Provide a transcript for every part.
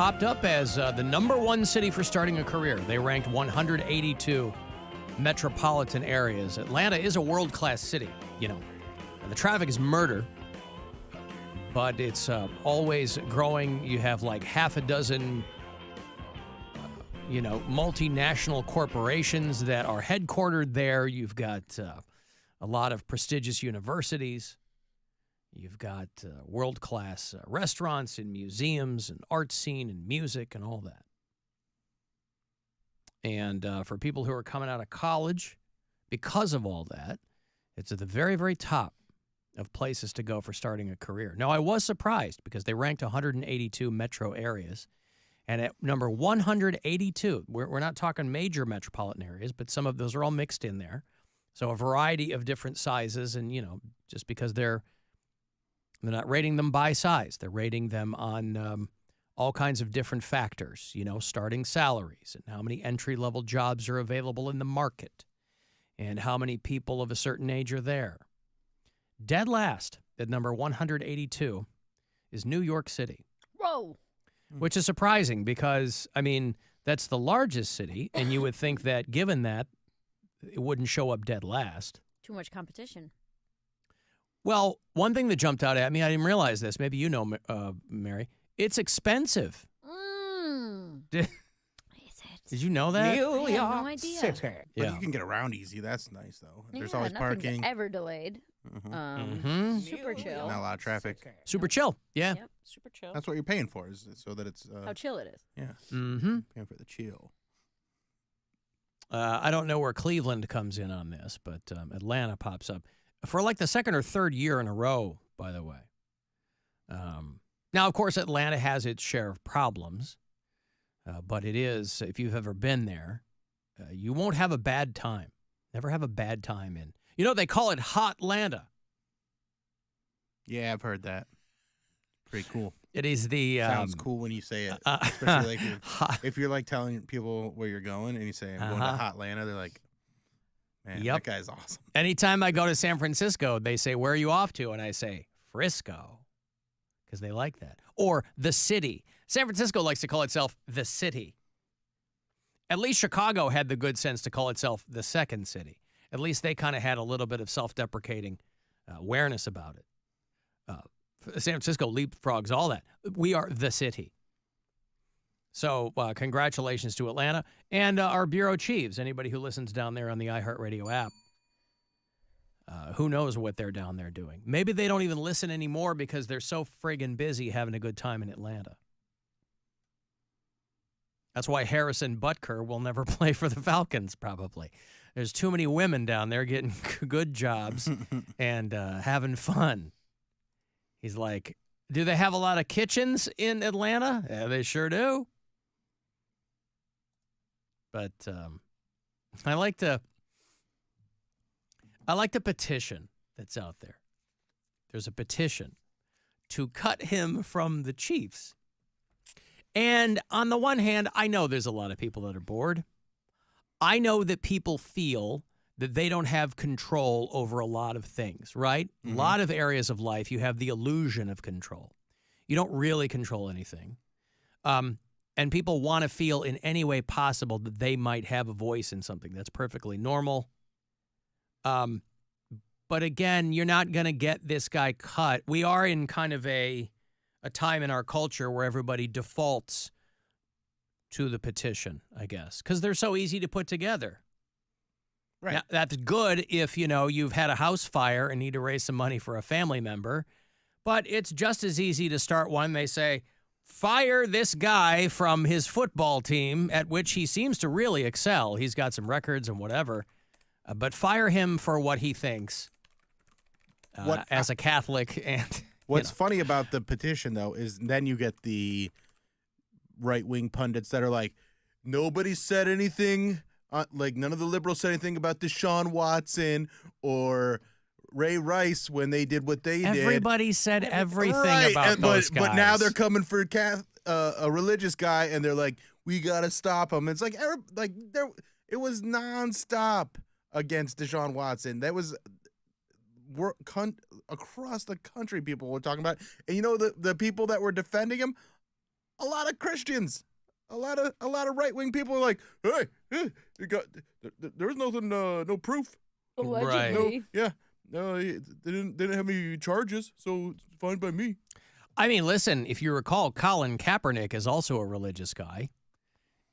Popped up as the number one city for starting a career. They ranked 182 metropolitan areas. Atlanta is a world-class city, you know. The traffic is murder, but it's always growing. You have like half a dozen, multinational corporations that are headquartered there. You've got a lot of prestigious universities. You've got world-class restaurants and museums and art scene and music and all that. And for people who are coming out of college, because of all that, it's at the very, very top of places to go for starting a career. Now, I was surprised because they ranked 182 metro areas. And at number 182, we're not talking major metropolitan areas, but some of those are all mixed in there. So a variety of different sizes. And, just because they're not rating them by size. They're rating them on all kinds of different factors, starting salaries and how many entry-level jobs are available in the market and how many people of a certain age are there. Dead last at number 182 is New York City. Whoa. Which is surprising because, that's the largest city, and you would think that given that, it wouldn't show up dead last. Too much competition. Well, one thing that jumped out at me, I didn't realize this. Maybe you know, Mary. It's expensive. Did you know that? I had no idea. City. But Yeah. you can get around easy. That's nice, though. There's Yeah, always nothing's parking. ever delayed. Mhm. Super chill. Not a lot of traffic. Super chill. Yeah. Yep, super chill. That's what you're paying for, is so that it's How chill it is. yeah, Mm-hmm. paying for the chill. I don't know where Cleveland comes in on this, but Atlanta pops up for like the second or third year in a row, by the way. Now, of course, Atlanta has its share of problems, but it is, if you've ever been there, you won't have a bad time. Never have a bad time in. They call it Hotlanta. Yeah, I've heard that. Pretty cool. It is the... Sounds cool when you say it. Especially like if you're like telling people where you're going and you say, I'm going to Hotlanta, they're like, man, that guy's awesome. Anytime I go to San Francisco, they say, where are you off to? And I say, Frisco, because they like that. Or the city. San Francisco likes to call itself the city. At least Chicago had the good sense to call itself the second city. At least they kind of had a little bit of self-deprecating awareness about it. San Francisco leapfrogs all that. We are the city. So congratulations to Atlanta and our bureau chiefs, anybody who listens down there on the iHeartRadio app. Who knows what they're down there doing? Maybe they don't even listen anymore because they're so friggin' busy having a good time in Atlanta. That's why Harrison Butker will never play for the Falcons, probably. There's too many women down there getting good jobs and having fun. He's like, do they have a lot of kitchens in Atlanta? Yeah, they sure do. But I like the petition that's out there. There's a petition to cut him from the Chiefs. And on the one hand, I know there's a lot of people that are bored. I know that people feel that they don't have control over a lot of things, right? Mm-hmm. A lot of areas of life, you have the illusion of control. You don't really control anything. And people want to feel in any way possible that they might have a voice in something. That's perfectly normal. But again, you're not going to get this guy cut. We are in kind of a time in our culture where everybody defaults to the petition, I guess, because they're so easy to put together. Right. Now, that's good if, you've had a house fire and need to raise some money for a family member. But it's just as easy to start one. They say, fire this guy from his football team, at which he seems to really excel. He's got some records and whatever. But fire him for what he thinks as a Catholic. And what's funny about the petition, though, is then you get the right-wing pundits that are like, nobody said anything. Like, none of the liberals said anything about Deshaun Watson or Ray Rice when they did what they did. Everybody said everything about those guys. But now they're coming for a religious guy, and they're like, we got to stop him. It's like it was nonstop against Deshaun Watson. That was across the country people were talking about. And the people that were defending him, a lot of Christians, a lot of right-wing people are like, hey, you got there's nothing, no proof. Allegedly. No, they didn't have any charges, so it's fine by me. I mean, listen, if you recall, Colin Kaepernick is also a religious guy,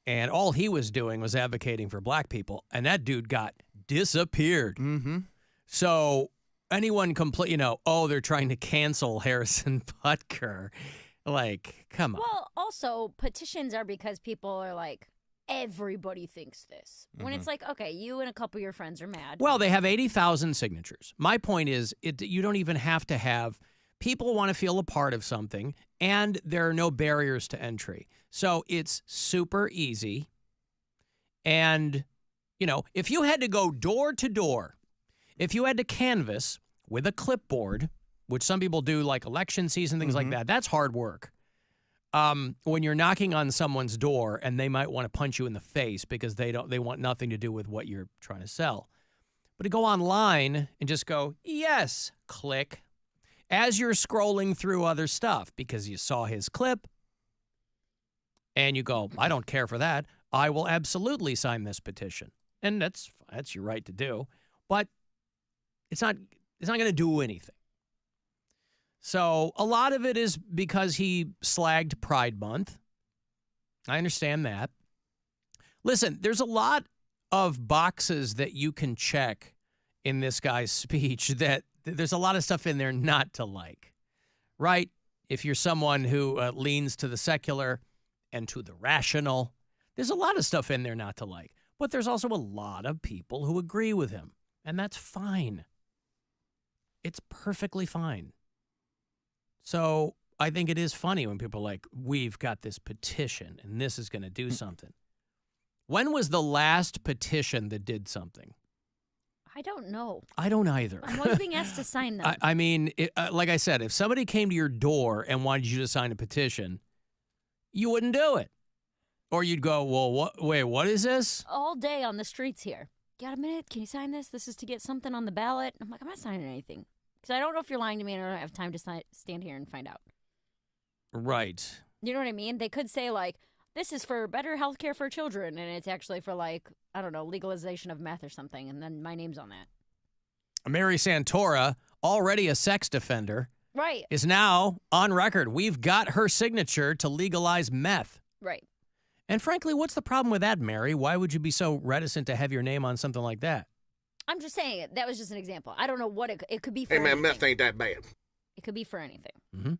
and all he was doing was advocating for black people, and that dude got disappeared. Mm-hmm. So anyone they're trying to cancel Harrison Butker. Like, come on. Well, also, petitions are because people are like, everybody thinks this. When it's like, okay, you and a couple of your friends are mad. Well, they have 80,000 signatures. My point is, you don't even have to have people want to feel a part of something, and there are no barriers to entry. So it's super easy. And, if you had to go door to door, if you had to canvass with a clipboard, which some people do like election season, things like that, that's hard work. When you're knocking on someone's door and they might want to punch you in the face because they want nothing to do with what you're trying to sell. But to go online and just go, yes, click, as you're scrolling through other stuff because you saw his clip and you go, I don't care for that. I will absolutely sign this petition. And that's your right to do. But it's not going to do anything. So a lot of it is because he slagged Pride Month. I understand that. Listen, there's a lot of boxes that you can check in this guy's speech that there's a lot of stuff in there not to like, right? If you're someone who leans to the secular and to the rational, there's a lot of stuff in there not to like. But there's also a lot of people who agree with him, and that's fine. It's perfectly fine. So I think it is funny when people are like, we've got this petition and this is going to do something. When was the last petition that did something? I don't know. I don't either. I'm always being asked to sign them. I mean, like I said, if somebody came to your door and wanted you to sign a petition, you wouldn't do it. Or you'd go, well, what is this? All day on the streets here. Got a minute? Can you sign this? This is to get something on the ballot. I'm like, I'm not signing anything. Because I don't know if you're lying to me and I don't have time to stand here and find out. Right. You know what I mean? They could say, like, this is for better health care for children, and it's actually for, like, I don't know, legalization of meth or something, and then my name's on that. Mary Santora, already a sex offender, Right. is now on record. We've got her signature to legalize meth. Right. And frankly, what's the problem with that, Mary? Why would you be so reticent to have your name on something like that? I'm just saying that was just an example. I don't know what it could be for. Hey, man, anything. meth ain't that bad. It could be for anything. Mm-hmm.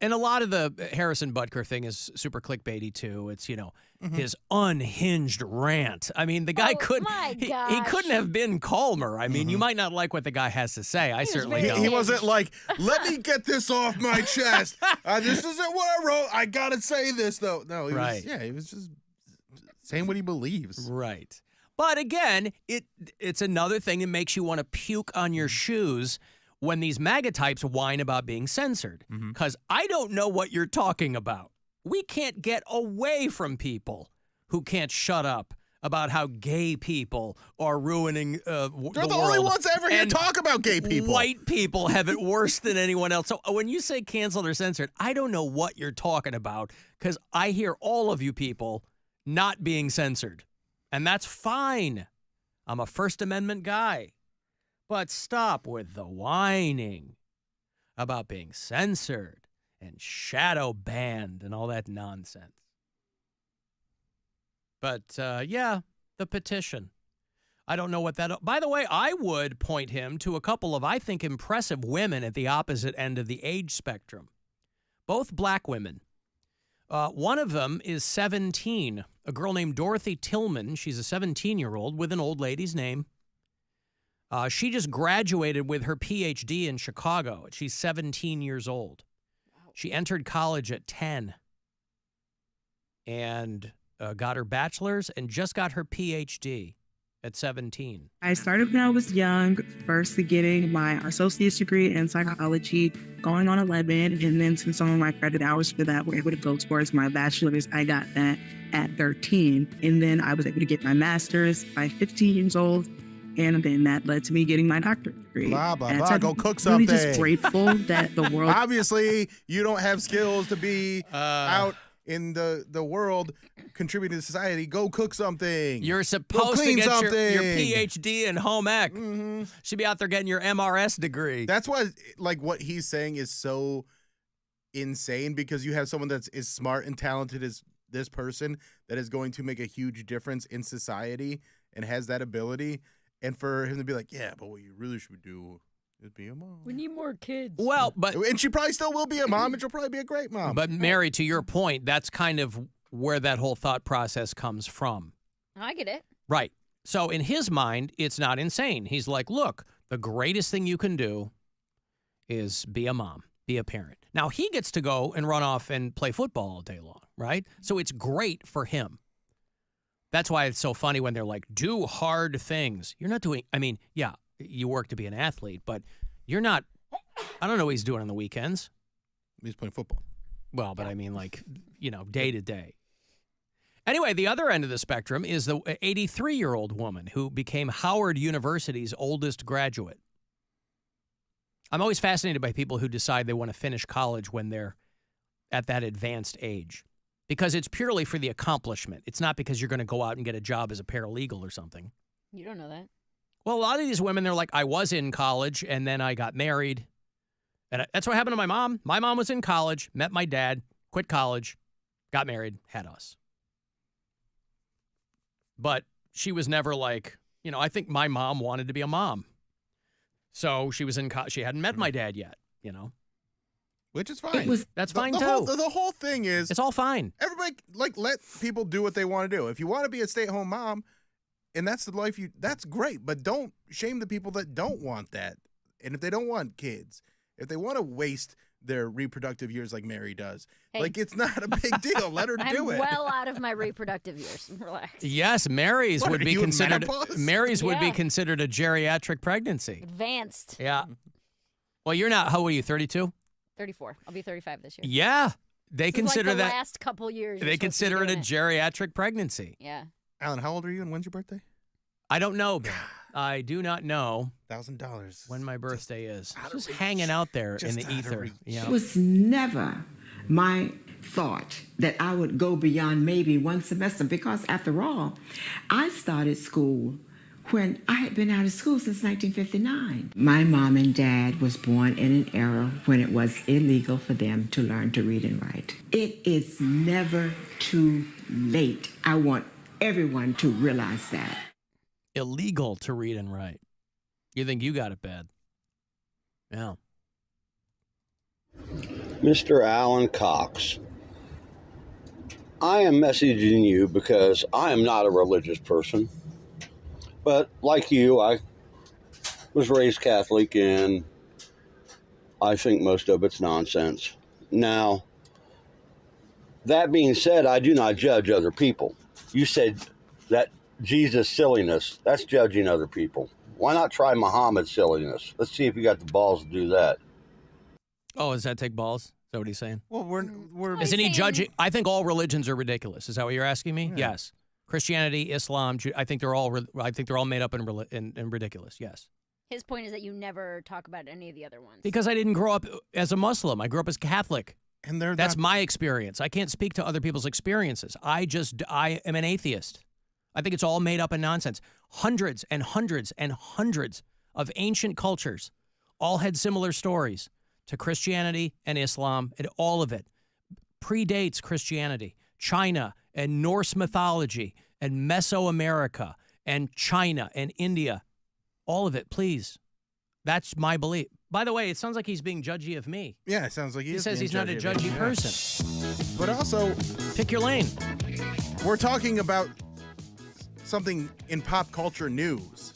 And a lot of the Harrison Butker thing is super clickbaity too. It's, his unhinged rant. I mean, the guy he couldn't have been calmer. I mean, you might not like what the guy has to say. I certainly don't. He wasn't like, let me get this off my chest. This isn't what I wrote. I got to say this, though. No, he was just saying what he believes. Right. But again, it's another thing that makes you want to puke on your shoes when these MAGA types whine about being censored. Because I don't know what you're talking about. We can't get away from people who can't shut up about how gay people are ruining the world. They're the only ones ever here to talk about gay people. White people have it worse than anyone else. So when you say canceled or censored, I don't know what you're talking about because I hear all of you people not being censored. And that's fine. I'm a First Amendment guy. But stop with the whining about being censored and shadow banned and all that nonsense. But, the petition. I don't know what that... By the way, I would point him to a couple of, I think, impressive women at the opposite end of the age spectrum. Both black women. One of them is 17, a girl named Dorothy Tillman. She's a 17-year-old with an old lady's name. She just graduated with her PhD in Chicago. She's 17 years old. Wow. She entered college at 10 and got her bachelor's and just got her PhD at 17. I started when I was young, first getting my associate's degree in psychology, going on 11, and then since some of my credit hours for that were able to go towards my bachelor's, I got that at 13. And then I was able to get my master's by 15 years old. And then that led to me getting my doctorate degree. Blah, blah, And blah. so Go I'm cook really something. just grateful that the world. Obviously, you don't have skills to be out in the world contributing to society. Go cook something. You're supposed to clean get your something. PhD in home ec. Mhm. Should be out there getting your MRS degree. That's why, like, what he's saying is so insane, because you have someone that's as smart and talented as this person that is going to make a huge difference in society and has that ability. And for him to be like, yeah, but what you really should do is be a mom. We need more kids. Well, but And she probably still will be a mom, and she'll probably be a great mom. But Mary, to your point, that's kind of where that whole thought process comes from. I get it. Right. So in his mind, it's not insane. He's like, look, the greatest thing you can do is be a mom, be a parent. Now, he gets to go and run off and play football all day long, right? So it's great for him. That's why it's so funny when they're like, do hard things. You're not doing, I mean, yeah, you work to be an athlete, but you're not, I don't know what he's doing on the weekends. He's playing football. Well, but I mean, like, day to day. Anyway, the other end of the spectrum is the 83-year-old woman who became Howard University's oldest graduate. I'm always fascinated by people who decide they want to finish college when they're at that advanced age, because it's purely for the accomplishment. It's not because you're going to go out and get a job as a paralegal or something. You don't know that. Well, a lot of these women, they're like, I was in college and then I got married. And that's what happened to my mom. My mom was in college, met my dad, quit college, got married, had us. But she was never like, I think my mom wanted to be a mom. So she was in college. She hadn't met my dad yet, Which is fine. That's fine, the too. The whole thing is, It's all fine. everybody, let people do what they want to do. If you want to be a stay-at-home mom, and that's the life that's great. But don't shame the people that don't want that. And if they don't want kids, if they want to waste their reproductive years like Mary does, Hey. like, it's not a big deal. Let her I'm do it. well out of my reproductive years. Relax. Yes, Mary's What, would are be you in considered menopause? Mary's would be Yeah. considered a geriatric pregnancy. Advanced. Yeah. Well, you're not. How old are you? 32? 34. I'll be 35 this year. Yeah. They This is consider like the that. last couple years. They you're supposed to be consider it a doing geriatric pregnancy. Yeah. Alan, how old are you and when's your birthday? I don't know, Bill. I do not know $1,000. when my birthday is. out of Just reach. hanging out there in Just the out of ether. reach. You It know? was never my thought that I would go beyond maybe one semester, because after all, I started school when I had been out of school since 1959. My mom and dad was born in an era when it was illegal for them to learn to read and write. It is never too late. I want everyone to realize that. Illegal to read and write. You think you got it bad? Yeah. Mr. Alan Cox, I am messaging you because I am not a religious person. But like you, I was raised Catholic, and I think most of it's nonsense. Now, that being said, I do not judge other people. You said that Jesus silliness, that's judging other people. Why not try Muhammad's silliness? Let's see if you got the balls to do that. Oh, does that take balls? Is that what he's saying? Well, we're Isn't he saying- judging? I think all religions are ridiculous. Is that what you're asking me? Yeah. Yes. Christianity, Islam, I think they're all made up and ridiculous. Yes. His point is that you never talk about any of the other ones. Because I didn't grow up as a Muslim. I grew up as Catholic. and they're That's not, my experience. I can't speak to other people's experiences. I am an atheist. I think it's all made up and nonsense. Hundreds and hundreds and hundreds of ancient cultures all had similar stories to Christianity and Islam, and all of it predates Christianity. China and Norse mythology and Mesoamerica and China and India, all of it, please. That's my belief. By the way, it sounds like he's being judgy of me. yeah, it sounds like He is says being he's not a of judgy it. Yeah. person. But also, Pick your lane. we're talking about something in pop culture news.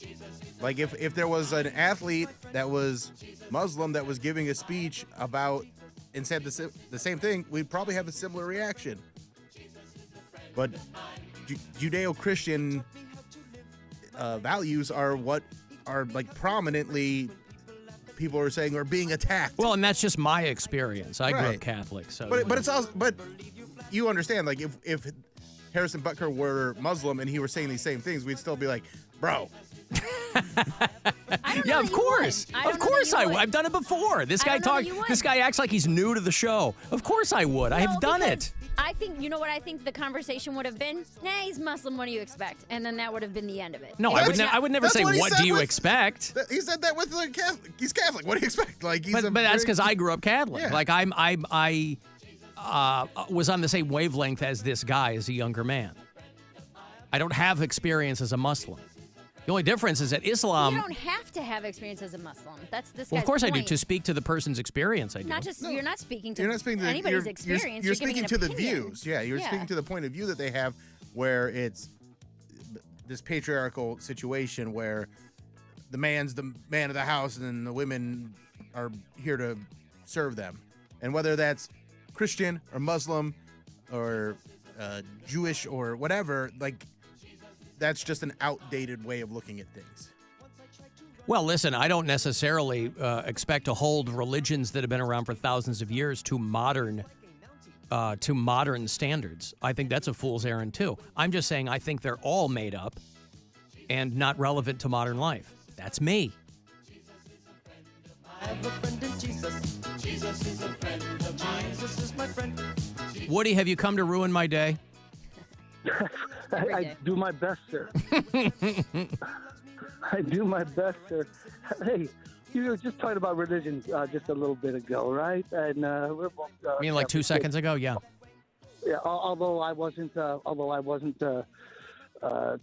Like if there was an athlete that was Muslim that was giving a speech about and said the same thing, we'd probably have a similar reaction. But Judeo-Christian values are what are like prominently people are saying are being attacked. Well, and that's just my experience. I grew up Right. Catholic, so. But it's also you understand, like if Harrison Butker were Muslim and he were saying these same things, we'd still be like, bro, Yeah, of course. Of course I would. I've done it before. This guy This guy acts like he's new to the show. Of course I would. I have done it. I think, you know what I think the conversation would have been? Nah, he's Muslim, what do you expect? And then that would have been the end of it. No, I would never say, what do you expect? He said that with the Catholic. He's Catholic. What do you expect? Like, But that's because I grew up Catholic. Yeah. Like, I was on the same wavelength as this guy as a younger man. I don't have experience as a Muslim. The only difference is that Islam... You don't have to have experience as a Muslim. That's this Well, guy's of course I do. point. To speak to the person's experience, I do. Not just, you're not speaking to, You're not speaking to anybody's experience. You're giving speaking an to the opinion. views. Yeah, you're speaking to the point of view that they have, where it's this patriarchal situation where the man's the man of the house and then the women are here to serve them, and whether that's Christian or Muslim or Jewish or whatever, like, that's just an outdated way of looking at things. Well, listen, I don't necessarily expect to hold religions that have been around for thousands of years to modern standards. I think that's a fool's errand, too. I'm just saying I think they're all made up and not relevant to modern life. That's me. I have a friend in Jesus. Jesus is a friend of mine. Jesus is my friend. Woody, have you come to ruin my day? I do my best, sir. I do my best, sir. Hey, you were just talking about religion just a little bit ago, right? And we're both. I mean, like 2 seconds ago? Yeah. Yeah. Although I wasn't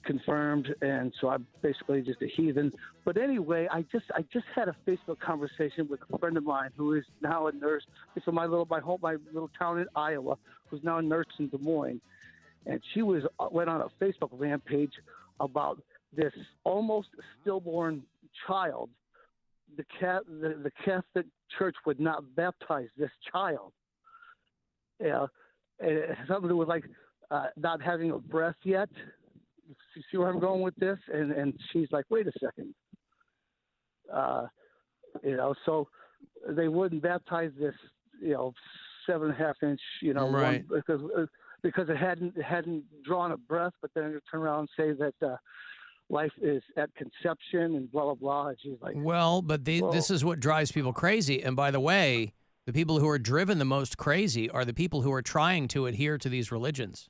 confirmed, and so I'm basically just a heathen. But anyway, I just had a Facebook conversation with a friend of mine who is now a nurse. It's from my little town in Iowa, who's now a nurse in Des Moines. And she went on a Facebook rampage about this almost stillborn child. The Catholic Church would not baptize this child. Yeah, it has something to do with like not having a breath yet. You see where I'm going with this? And she's like, wait a second. So they wouldn't baptize this, 7.5 inch, right. Because it hadn't drawn a breath, but then it turn around and say that life is at conception and blah, blah, blah. And she's like, well, but this is what drives people crazy. And by the way, the people who are driven the most crazy are the people who are trying to adhere to these religions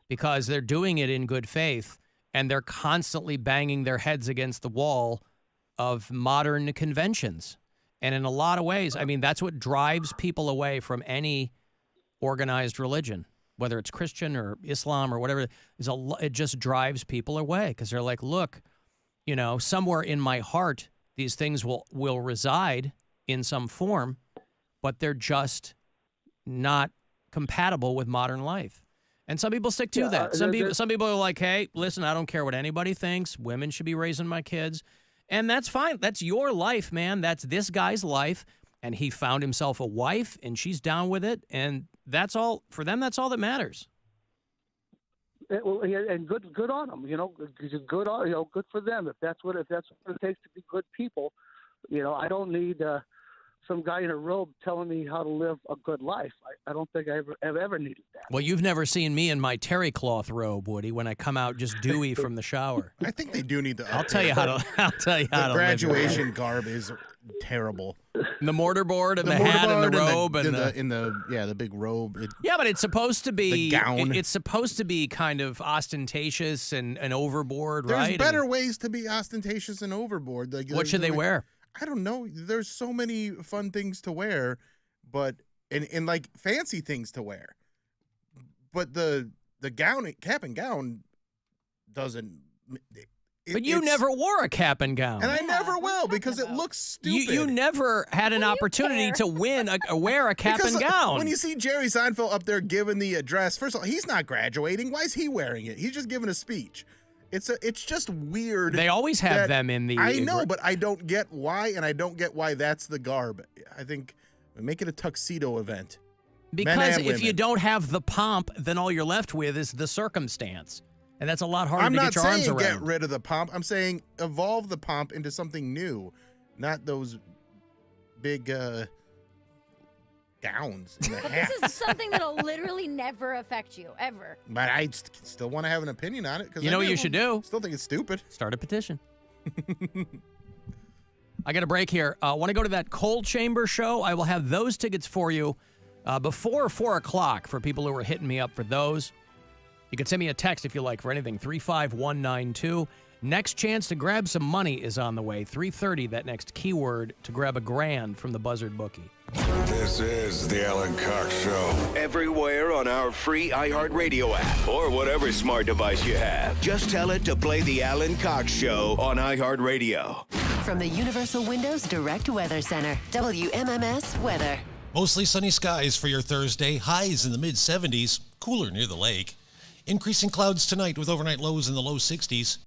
because they're doing it in good faith and they're constantly banging their heads against the wall of modern conventions. And in a lot of ways, I mean, that's what drives people away from any organized religion. Whether it's Christian or Islam or whatever, it just drives people away because they're like, look, somewhere in my heart, these things will reside in some form, but they're just not compatible with modern life. And some people stick to that. Some people are like, hey, listen, I don't care what anybody thinks. Women should be raising my kids. And that's fine. That's your life, man. That's this guy's life. And he found himself a wife, and she's down with it. And that's all for them. That's all that matters. And good on them. Good for them. If that's what it takes to be good people, I don't need some guy in a robe telling me how to live a good life. I don't think I ever needed that. Well, you've never seen me in my terry cloth robe, Woody, when I come out just dewy from the shower. I think they do need to. I'll tell you how to. The graduation garb is terrible. The mortarboard and the hat and the robe and the big robe. But it's supposed to be the gown. It's supposed to be kind of ostentatious and overboard, right? There's better ways to be ostentatious and overboard. What should they wear? I don't know. There's so many fun things to wear, but and like fancy things to wear. But the gown, cap and gown, doesn't. But you never wore a cap and gown. And I never will because it looks stupid. You never had an opportunity to wear a cap and gown. When you see Jerry Seinfeld up there giving the address, first of all, he's not graduating. Why is he wearing it? He's just giving a speech. It's just weird. They always have them in the... I know, but I don't get why, and I don't get why that's the garb. I think make it a tuxedo event. Because if you don't have the pomp, then all you're left with is the circumstance. And that's a lot harder to get your arms around. I'm not saying get rid of the pomp. I'm saying evolve the pomp into something new, not those big gowns and the hats. This is something that'll literally never affect you, ever. But I still want to have an opinion on it. You know what you should do? Still think it's stupid. Start a petition. I got a break here. Want to go to that Coal Chamber show? I will have those tickets for you before 4 o'clock for people who are hitting me up for those. You can send me a text if you like for anything, 35192. Next chance to grab some money is on the way, 3:30, that next keyword to grab $1,000 from the Buzzard bookie. This is the Alan Cox Show. Everywhere on our free iHeartRadio app or whatever smart device you have. Just tell it to play the Alan Cox Show on iHeartRadio. From the Universal Windows Direct Weather Center, WMMS Weather. Mostly sunny skies for your Thursday. Highs in the mid-70s, cooler near the lake. Increasing clouds tonight with overnight lows in the low 60s.